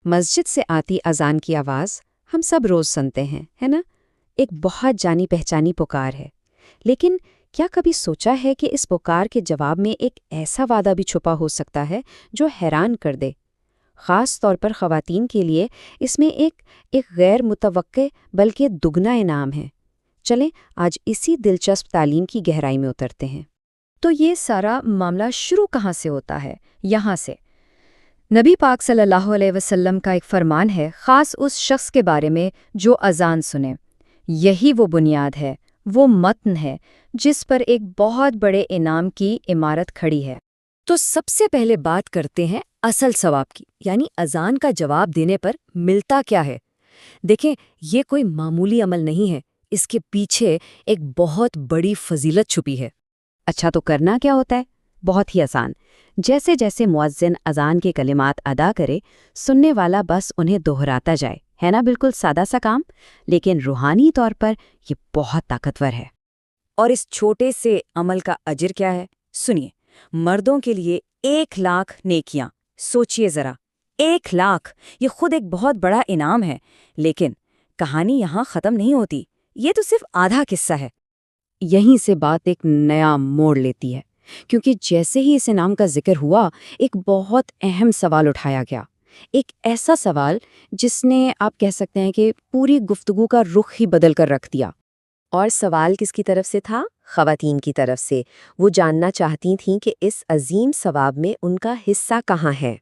مسجد سے آتی اذان کی آواز ہم سب روز سنتے ہیں، ہے نا؟ ایک بہت جانی پہچانی پکار ہے، لیکن کیا کبھی سوچا ہے کہ اس پکار کے جواب میں ایک ایسا وعدہ بھی چھپا ہو سکتا ہے جو حیران کر دے؟ خاص طور پر خواتین کے لیے اس میں ایک غیر متوقع بلکہ دگنا انعام ہے۔ چلیں آج اسی دلچسپ تعلیم کی گہرائی میں اترتے ہیں۔ تو یہ سارا معاملہ شروع کہاں سے ہوتا ہے؟ یہاں سے۔ نبی پاک صلی اللہ علیہ وسلم کا ایک فرمان ہے خاص اس شخص کے بارے میں جو اذان سنے۔ یہی وہ بنیاد ہے، وہ متن ہے جس پر ایک بہت بڑے انعام کی عمارت کھڑی ہے۔ تو سب سے پہلے بات کرتے ہیں اصل ثواب کی، یعنی اذان کا جواب دینے پر ملتا کیا ہے۔ دیکھیں، یہ کوئی معمولی عمل نہیں ہے، اس کے پیچھے ایک بہت بڑی فضیلت چھپی ہے۔ اچھا، تو کرنا کیا ہوتا ہے؟ بہت ہی آسان۔ جیسے جیسے مؤذن اذان کے کلمات ادا کرے، سننے والا بس انہیں دہراتا جائے، ہے نا؟ بالکل سادہ سا کام، لیکن روحانی طور پر یہ بہت طاقتور ہے۔ اور اس چھوٹے سے عمل کا اجر کیا ہے؟ سنیے، مردوں کے لیے 1,00,000 نیکیاں۔ سوچئے ذرا، 1,00,000! یہ خود ایک بہت بڑا انعام ہے، لیکن کہانی یہاں ختم نہیں ہوتی۔ یہ تو صرف آدھا قصہ ہے۔ یہیں سے بات ایک نیا موڑ لیتی ہے، کیونکہ جیسے ہی اس انعام کا ذکر ہوا، ایک بہت اہم سوال اٹھایا گیا۔ ایک ایسا سوال جس نے آپ کہہ سکتے ہیں کہ پوری گفتگو کا رخ ہی بدل کر رکھ دیا۔ اور سوال کس کی طرف سے تھا؟ خواتین کی طرف سے۔ وہ جاننا چاہتی تھیں کہ اس عظیم ثواب میں ان کا حصہ کہاں ہے۔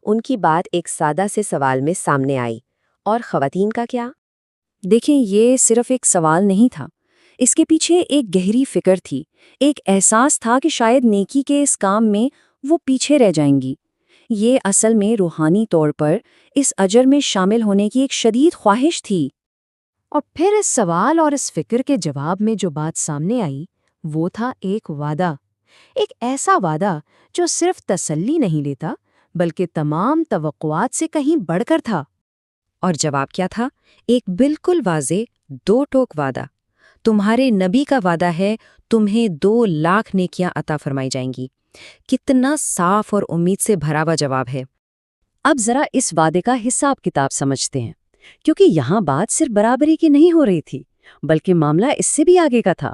ان کی بات ایک سادہ سے سوال میں سامنے آئی۔ اور خواتین کا کیا؟ دیکھیں، یہ صرف ایک سوال نہیں تھا، اس کے پیچھے ایک گہری فکر تھی، ایک احساس تھا کہ شاید نیکی کے اس کام میں وہ پیچھے رہ جائیں گی۔ یہ اصل میں روحانی طور پر اس اجر میں شامل ہونے کی ایک شدید خواہش تھی۔ اور پھر اس سوال اور اس فکر کے جواب میں جو بات سامنے آئی، وہ تھا ایک وعدہ، ایک ایسا وعدہ جو صرف تسلی نہیں لیتا بلکہ تمام توقعات سے کہیں بڑھ کر تھا۔ اور جواب کیا تھا؟ ایک بالکل واضح 2 ٹوک وعدہ۔ تمہارے نبی کا وعدہ ہے، تمہیں 2,00,000 نیکیاں عطا فرمائی جائیں گی۔ کتنا صاف اور امید سے بھرا ہوا جواب ہے۔ اب ذرا اس وعدے کا حساب کتاب سمجھتے ہیں، کیونکہ یہاں بات صرف برابری کی نہیں ہو رہی تھی، بلکہ معاملہ اس سے بھی آگے کا تھا۔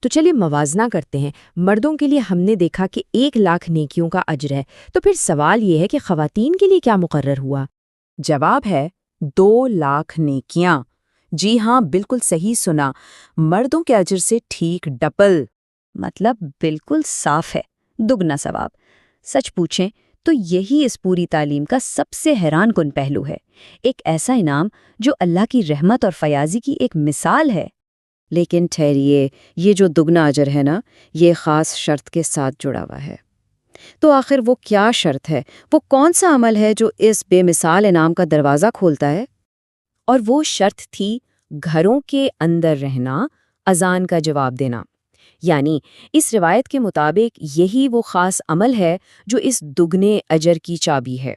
تو چلیے موازنہ کرتے ہیں۔ مردوں کے لیے ہم نے دیکھا کہ 1,00,000 نیکیوں کا اجر ہے، تو پھر سوال یہ ہے کہ خواتین کے لیے کیا مقرر ہوا؟ جواب ہے 2,00,000 نیکیاں۔ جی ہاں، بالکل صحیح سنا، مردوں کے اجر سے ٹھیک ڈبل۔ مطلب بالکل صاف ہے، دگنا ثواب۔ سچ پوچھیں تو یہی اس پوری تعلیم کا سب سے حیران کن پہلو ہے، ایک ایسا انعام جو اللہ کی رحمت اور فیاضی کی ایک مثال ہے۔ لیکن ٹھہریے، یہ جو دگنا اجر ہے نا، یہ خاص شرط کے ساتھ جڑا ہوا ہے۔ تو آخر وہ کیا شرط ہے؟ وہ کون سا عمل ہے جو اس بے مثال انعام کا دروازہ کھولتا ہے؟ اور وہ شرط تھی گھروں کے اندر رہنا، اذان کا جواب دینا۔ یعنی اس روایت کے مطابق یہی وہ خاص عمل ہے جو اس دگنے اجر کی چابی ہے۔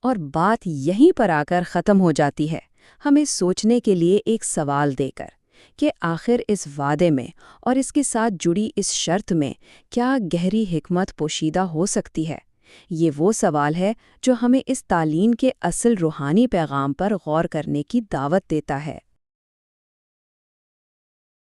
اور بات یہیں پر آ کر ختم ہو جاتی ہے، ہمیں سوچنے کے لیے ایک سوال دے کر کہ آخر اس وعدے میں اور اس کے ساتھ جڑی اس شرط میں کیا گہری حکمت پوشیدہ ہو سکتی ہے۔ یہ وہ سوال ہے جو ہمیں اس تعلیم کے اصل روحانی پیغام پر غور کرنے کی دعوت دیتا ہے۔